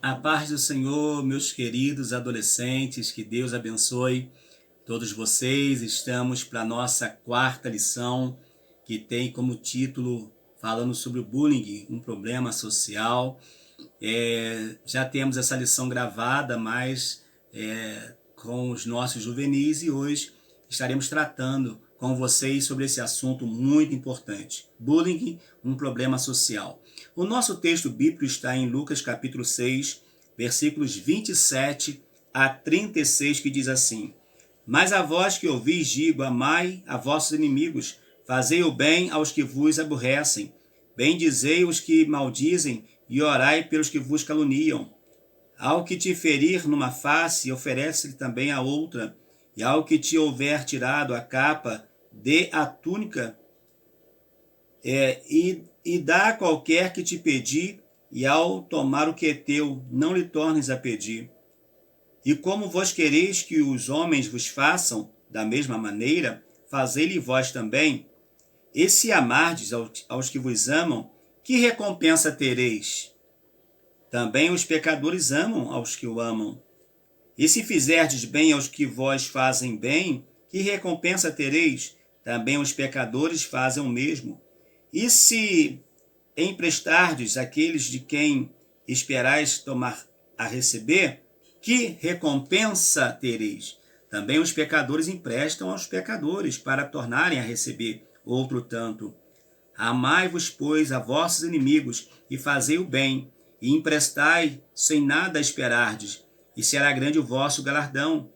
A paz do Senhor, meus queridos adolescentes, que Deus abençoe todos vocês. Estamos para a nossa quarta lição, que tem como título falando sobre o bullying, um problema social. Já temos essa lição gravada, mas com os nossos juvenis, e hoje estaremos tratando com vocês sobre esse assunto muito importante. Bullying, um problema social. O nosso texto bíblico está em Lucas capítulo 6, versículos 27 a 36, que diz assim: Mas a vós que ouvis digo, amai a vossos inimigos, fazei o bem aos que vos aborrecem, bendizei os que maldizem e orai pelos que vos caluniam. Ao que te ferir numa face, oferece-lhe também a outra, e ao que te houver tirado a capa, dê a túnica, e dá a qualquer que te pedir, e ao tomar o que é teu, não lhe tornes a pedir. E como vós quereis que os homens vos façam, da mesma maneira, fazei-lhe vós também. E se amardes aos que vos amam, que recompensa tereis? Também os pecadores amam aos que o amam. E se fizerdes bem aos que vós fazem bem, que recompensa tereis? Também os pecadores fazem o mesmo. E se emprestardes àqueles de quem esperais tomar a receber, que recompensa tereis? Também os pecadores emprestam aos pecadores para tornarem a receber outro tanto. Amai-vos, pois, a vossos inimigos, e fazei o bem, e emprestai sem nada esperardes, e será grande o vosso galardão.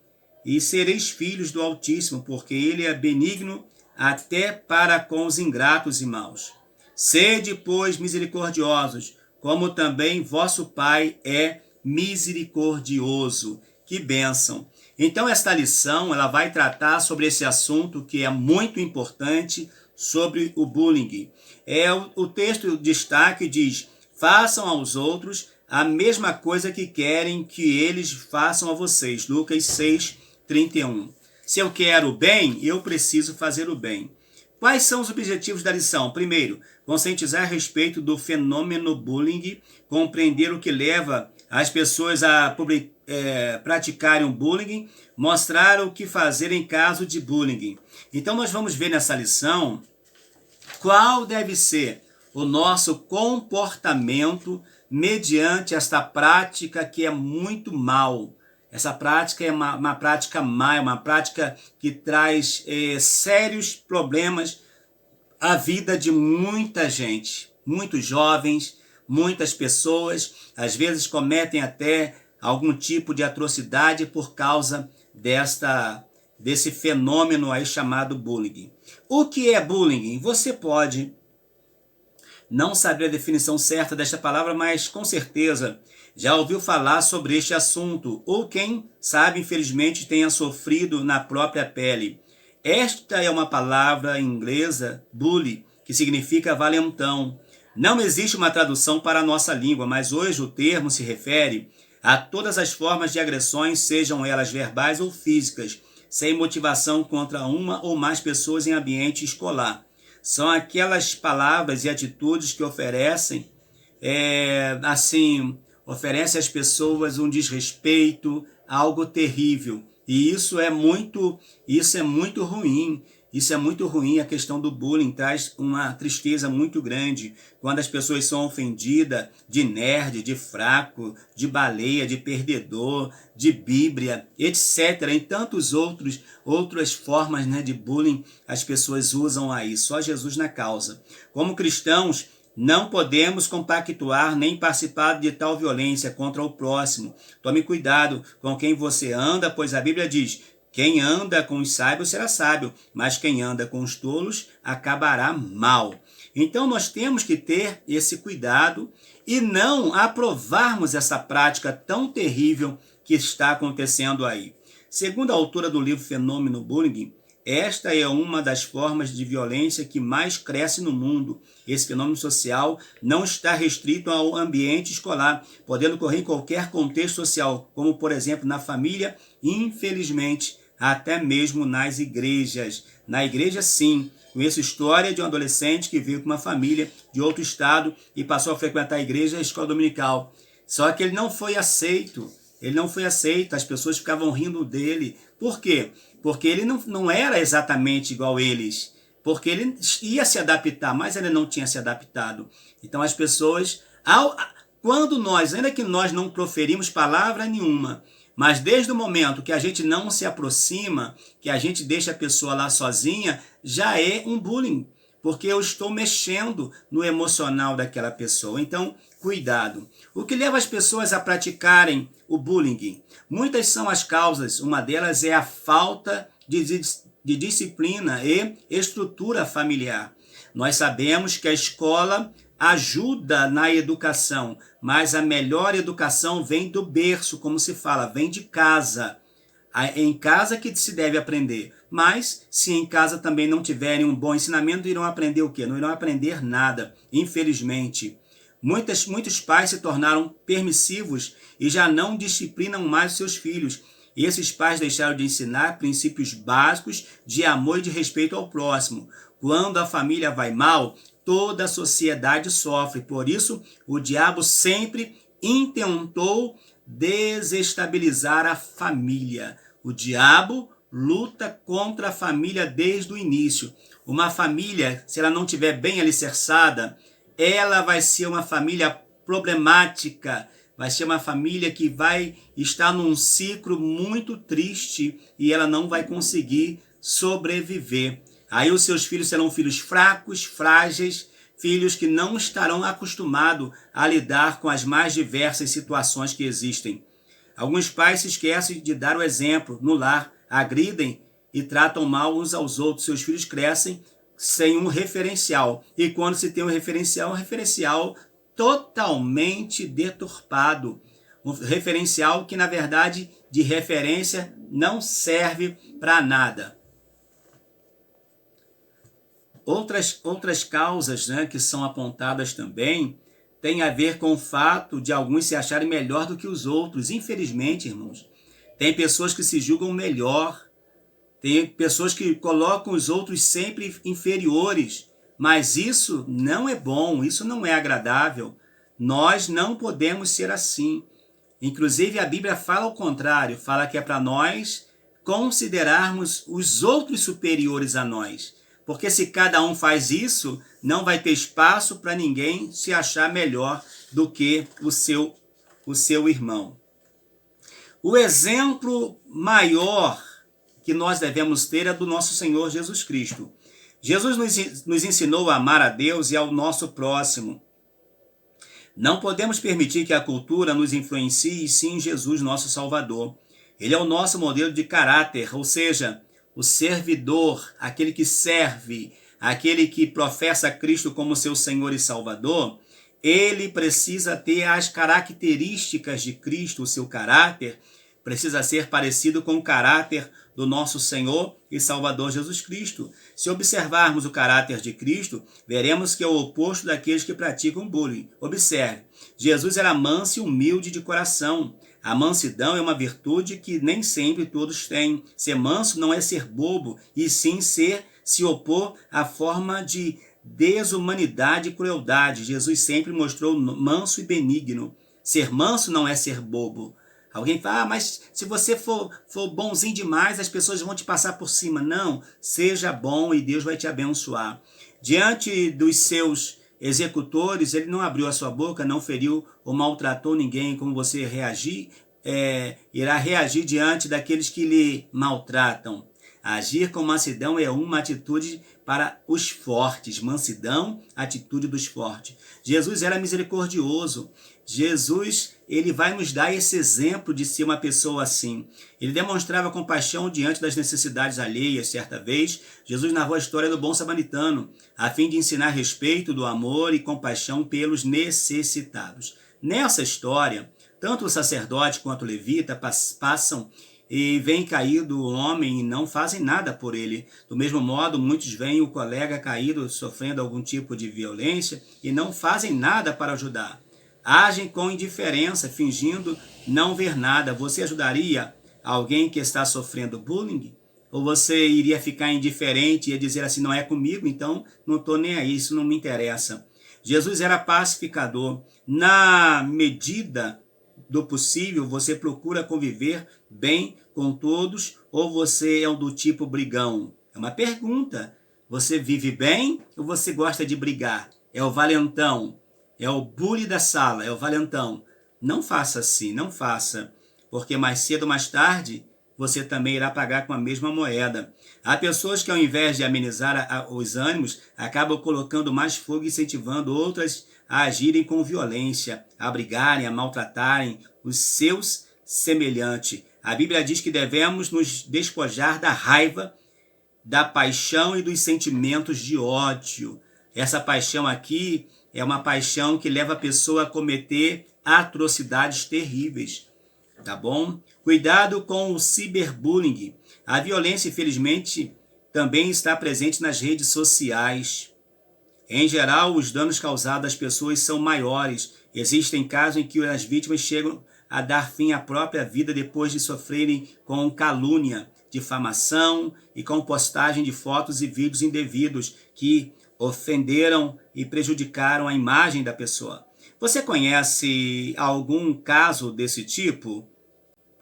E sereis filhos do Altíssimo, porque ele é benigno até para com os ingratos e maus. Sede, pois, misericordiosos, como também vosso Pai é misericordioso. Que bênção! Então, esta lição ela vai tratar sobre esse assunto que é muito importante, sobre o bullying. O texto destaque diz: façam aos outros a mesma coisa que querem que eles façam a vocês. Lucas 6, 31. Se eu quero o bem, eu preciso fazer o bem. Quais são os objetivos da lição? Primeiro, conscientizar a respeito do fenômeno bullying, compreender o que leva as pessoas a praticarem o bullying, mostrar o que fazer em caso de bullying. Então nós vamos ver nessa lição qual deve ser o nosso comportamento mediante esta prática que é muito mal. Essa prática é uma prática má, uma prática que traz sérios problemas à vida de muita gente. Muitos jovens, muitas pessoas, às vezes cometem até algum tipo de atrocidade por causa desse fenômeno aí chamado bullying. O que é bullying? Você pode não saber a definição certa desta palavra, mas com certeza já ouviu falar sobre este assunto, ou quem sabe, infelizmente, tenha sofrido na própria pele. Esta é uma palavra inglesa, bully, que significa valentão. Não existe uma tradução para a nossa língua, mas hoje o termo se refere a todas as formas de agressões, sejam elas verbais ou físicas, sem motivação contra uma ou mais pessoas em ambiente escolar. São aquelas palavras e atitudes que oferecem às pessoas um desrespeito, algo terrível. E isso é muito ruim. Isso é muito ruim. A questão do bullying traz uma tristeza muito grande quando as pessoas são ofendidas de nerd, de fraco, de baleia, de perdedor, de bíblia, etc. Em tantos outras formas, né, de bullying as pessoas usam aí. Só Jesus na causa. Como cristãos, não podemos compactuar nem participar de tal violência contra o próximo. Tome cuidado com quem você anda, pois a Bíblia diz: quem anda com os sábios será sábio, mas quem anda com os tolos acabará mal. Então nós temos que ter esse cuidado e não aprovarmos essa prática tão terrível que está acontecendo aí. Segundo a autora do livro Fenômeno Bullying, esta é uma das formas de violência que mais cresce no mundo. Esse fenômeno social não está restrito ao ambiente escolar, podendo ocorrer em qualquer contexto social, como por exemplo na família, infelizmente, até mesmo nas igrejas. Na igreja, sim. Conheço história de um adolescente que veio com uma família de outro estado e passou a frequentar a igreja e a escola dominical. Só que ele não foi aceito. Ele não foi aceito. As pessoas ficavam rindo dele. Por quê? Porque ele não era exatamente igual eles. Porque ele ia se adaptar, mas ele não tinha se adaptado. Então as pessoas, quando nós, ainda que nós não proferimos palavra nenhuma, mas desde o momento que a gente não se aproxima, que a gente deixa a pessoa lá sozinha, já é um bullying, porque eu estou mexendo no emocional daquela pessoa. Então, cuidado. O que leva as pessoas a praticarem o bullying? Muitas são as causas. Uma delas é a falta de disciplina e estrutura familiar. Nós sabemos que a escola ajuda na educação, mas a melhor educação vem do berço, como se fala, vem de casa. É em casa que se deve aprender. Mas, se em casa também não tiverem um bom ensinamento, irão aprender o quê? Não irão aprender nada, infelizmente. Muitos pais se tornaram permissivos e já não disciplinam mais os seus filhos. E esses pais deixaram de ensinar princípios básicos de amor e de respeito ao próximo. Quando a família vai mal, toda a sociedade sofre. Por isso, o diabo sempre intentou desestabilizar a família. O diabo luta contra a família desde o início. Uma família, se ela não estiver bem alicerçada, ela vai ser uma família problemática, vai ser uma família que vai estar num ciclo muito triste e ela não vai conseguir sobreviver. Aí os seus filhos serão filhos fracos, frágeis, filhos que não estarão acostumados a lidar com as mais diversas situações que existem. Alguns pais se esquecem de dar o exemplo no lar, agridem e tratam mal uns aos outros. Seus filhos crescem sem um referencial. E quando se tem um referencial totalmente deturpado. Um referencial que, na verdade, de referência não serve para nada. Outras causas, né, que são apontadas também têm a ver com o fato de alguns se acharem melhor do que os outros. Infelizmente, irmãos, tem pessoas que se julgam melhor, tem pessoas que colocam os outros sempre inferiores, mas isso não é bom, isso não é agradável. Nós não podemos ser assim. Inclusive, a Bíblia fala ao contrário, fala que é para nós considerarmos os outros superiores a nós. Porque se cada um faz isso, não vai ter espaço para ninguém se achar melhor do que o seu irmão. O exemplo maior que nós devemos ter é do nosso Senhor Jesus Cristo. Jesus nos ensinou a amar a Deus e ao nosso próximo. Não podemos permitir que a cultura nos influencie, e sim Jesus, nosso Salvador. Ele é o nosso modelo de caráter, ou seja, o servidor, aquele que serve, aquele que professa Cristo como seu Senhor e Salvador. Ele precisa ter as características de Cristo, o seu caráter precisa ser parecido com o caráter do nosso Senhor e Salvador Jesus Cristo. Se observarmos o caráter de Cristo, veremos que é o oposto daqueles que praticam bullying. Observe, Jesus era manso e humilde de coração. A mansidão é uma virtude que nem sempre todos têm. Ser manso não é ser bobo, e sim se opor à forma de desumanidade e crueldade. Jesus sempre mostrou manso e benigno. Ser manso não é ser bobo. Alguém fala, mas se você for bonzinho demais, as pessoas vão te passar por cima. Não, seja bom e Deus vai te abençoar. Diante dos seus executores, ele não abriu a sua boca, não feriu ou maltratou ninguém. Como você irá reagir diante daqueles que lhe maltratam. Agir com mansidão é uma atitude para os fortes. Mansidão, atitude dos fortes. Jesus era misericordioso. Jesus, ele vai nos dar esse exemplo de ser uma pessoa assim. Ele demonstrava compaixão diante das necessidades alheias. Certa vez, Jesus narrou a história do bom samaritano, a fim de ensinar respeito do amor e compaixão pelos necessitados. Nessa história, tanto o sacerdote quanto o levita passam e vem caído o homem e não fazem nada por ele. Do mesmo modo, muitos veem o colega caído sofrendo algum tipo de violência e não fazem nada para ajudar. Agem com indiferença, fingindo não ver nada. Você ajudaria alguém que está sofrendo bullying? Ou você iria ficar indiferente e dizer assim, não é comigo, então não estou nem aí, isso não me interessa. Jesus era pacificador. Na medida do possível, você procura conviver bem com todos ou você é um do tipo brigão? É uma pergunta. Você vive bem ou você gosta de brigar? É o valentão, é o bully da sala, é o valentão. Não faça assim, não faça, porque mais cedo ou mais tarde você também irá pagar com a mesma moeda. Há pessoas que, ao invés de amenizar os ânimos, acabam colocando mais fogo e incentivando outras a agirem com violência, a brigarem, a maltratarem os seus semelhantes. A Bíblia diz que devemos nos despojar da raiva, da paixão e dos sentimentos de ódio. Essa paixão aqui é uma paixão que leva a pessoa a cometer atrocidades terríveis. Tá bom? Cuidado com o ciberbullying. A violência, infelizmente, também está presente nas redes sociais. Em geral, os danos causados às pessoas são maiores. Existem casos em que as vítimas chegam a dar fim à própria vida depois de sofrerem com calúnia, difamação e com postagem de fotos e vídeos indevidos que ofenderam e prejudicaram a imagem da pessoa. Você conhece algum caso desse tipo?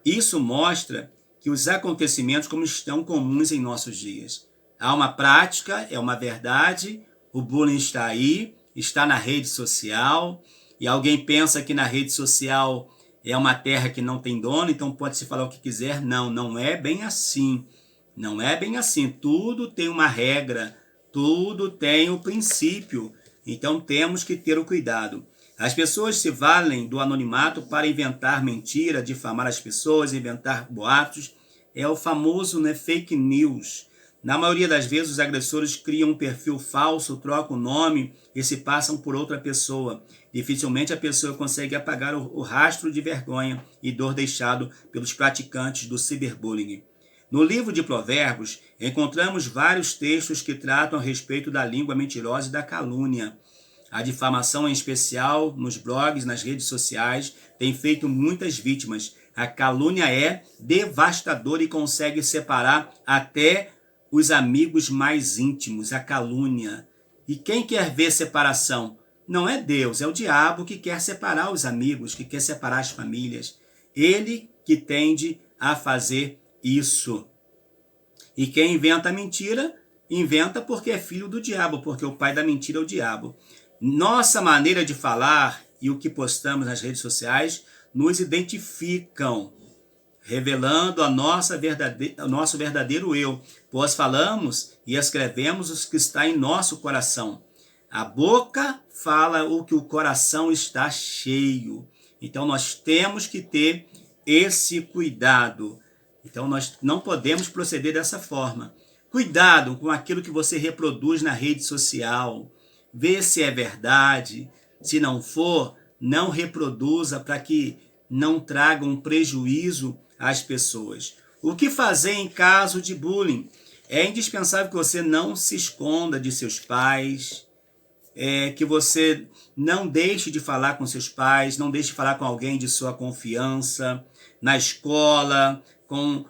Isso mostra que os acontecimentos como estão comuns em nossos dias. Há uma prática, é uma verdade, o bullying está aí, está na rede social, e alguém pensa que na rede social é uma terra que não tem dono, então pode-se falar o que quiser. Não, não é bem assim. Não é bem assim. Tudo tem uma regra, tudo tem um princípio. Então temos que ter o cuidado. As pessoas se valem do anonimato para inventar mentira, difamar as pessoas, inventar boatos. É o famoso, fake news. Na maioria das vezes, os agressores criam um perfil falso, trocam o nome e se passam por outra pessoa. Dificilmente a pessoa consegue apagar o rastro de vergonha e dor deixado pelos praticantes do ciberbullying. No livro de Provérbios, encontramos vários textos que tratam a respeito da língua mentirosa e da calúnia. A difamação, em especial nos blogs, nas redes sociais, tem feito muitas vítimas. A calúnia é devastadora e consegue separar até os amigos mais íntimos, a calúnia. E quem quer ver separação? Não é Deus, é o diabo que quer separar os amigos, que quer separar as famílias. Ele que tende a fazer isso. E quem inventa a mentira, inventa porque é filho do diabo, porque o pai da mentira é o diabo. Nossa maneira de falar e o que postamos nas redes sociais nos identificam, revelando o nosso verdadeiro eu, pois falamos e escrevemos o que está em nosso coração. A boca fala o que o coração está cheio. Então nós temos que ter esse cuidado. Então nós não podemos proceder dessa forma. Cuidado com aquilo que você reproduz na rede social. Vê se é verdade. Se não for, não reproduza para que não traga um prejuízo às pessoas. O que fazer em caso de bullying? É indispensável que você não se esconda de seus pais, que você não deixe de falar com seus pais, não deixe de falar com alguém de sua confiança, na escola, com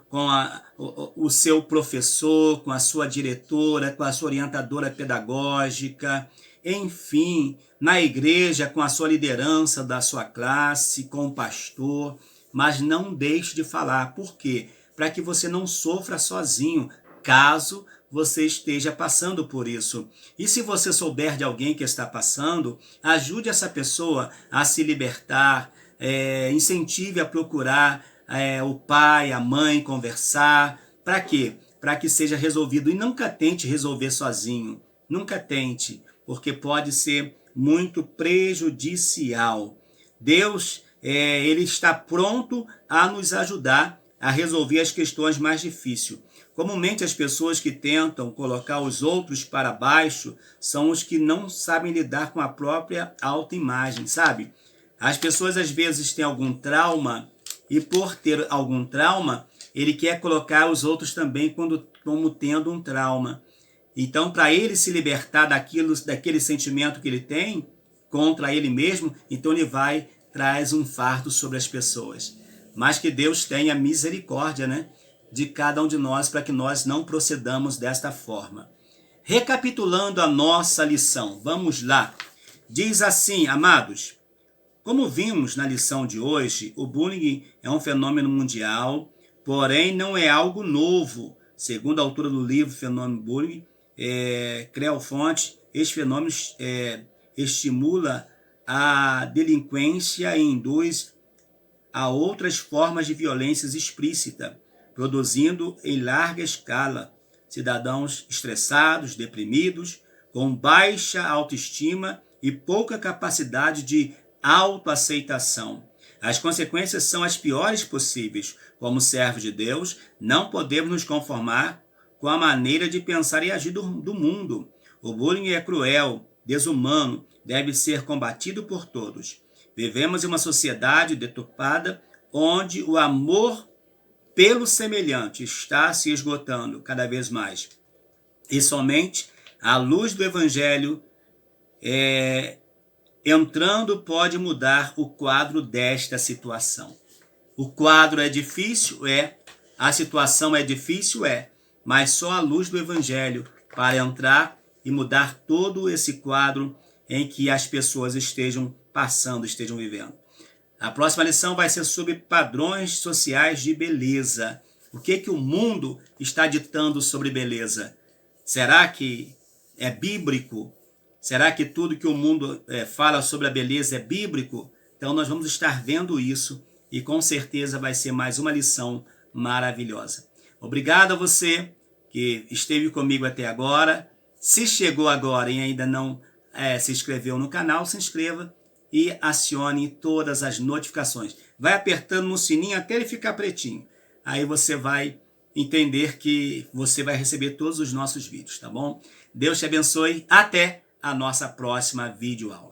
o seu professor, com a sua diretora, com a sua orientadora pedagógica, enfim, na igreja, com a sua liderança da sua classe, com o pastor, mas não deixe de falar. Por quê? Para que você não sofra sozinho, caso você esteja passando por isso. E se você souber de alguém que está passando, ajude essa pessoa a se libertar, incentive a procurar o pai, a mãe, conversar. Para quê? Para que seja resolvido. E nunca tente resolver sozinho. Nunca tente, porque pode ser muito prejudicial. Deus, ele está pronto a nos ajudar a resolver as questões mais difíceis. Comumente as pessoas que tentam colocar os outros para baixo são os que não sabem lidar com a própria autoimagem, sabe? As pessoas às vezes têm algum trauma e por ter algum trauma, ele quer colocar os outros também como tendo um trauma. Então, para ele se libertar daquele sentimento que ele tem contra ele mesmo, então ele traz um fardo sobre as pessoas. Mas que Deus tenha misericórdia, de cada um de nós, para que nós não procedamos desta forma. Recapitulando a nossa lição, vamos lá. Diz assim, amados, como vimos na lição de hoje, o bullying é um fenômeno mundial, porém não é algo novo. Segundo a autora do livro Fenômeno Bullying, Creu Fonte, esse fenômeno estimula a delinquência e induz a outras formas de violência explícita, produzindo em larga escala cidadãos estressados, deprimidos, com baixa autoestima e pouca capacidade de autoaceitação. As consequências são as piores possíveis. Como servos de Deus, não podemos nos conformar com a maneira de pensar e agir do mundo. O bullying é cruel, desumano, deve ser combatido por todos. Vivemos em uma sociedade deturpada onde o amor pelo semelhante está se esgotando cada vez mais. E somente a luz do Evangelho entrando pode mudar o quadro desta situação. O quadro é difícil? A situação é difícil? Mas só a luz do Evangelho para entrar e mudar todo esse quadro em que as pessoas estejam passando, estejam vivendo. A próxima lição vai ser sobre padrões sociais de beleza. O que o mundo está ditando sobre beleza? Será que é bíblico? Será que tudo que o mundo fala sobre a beleza é bíblico? Então nós vamos estar vendo isso e com certeza vai ser mais uma lição maravilhosa. Obrigado a você que esteve comigo até agora. Se chegou agora e ainda não se inscreveu no canal, se inscreva e acione todas as notificações. Vai apertando no sininho até ele ficar pretinho. Aí você vai entender que você vai receber todos os nossos vídeos, tá bom? Deus te abençoe. Até a nossa próxima videoaula.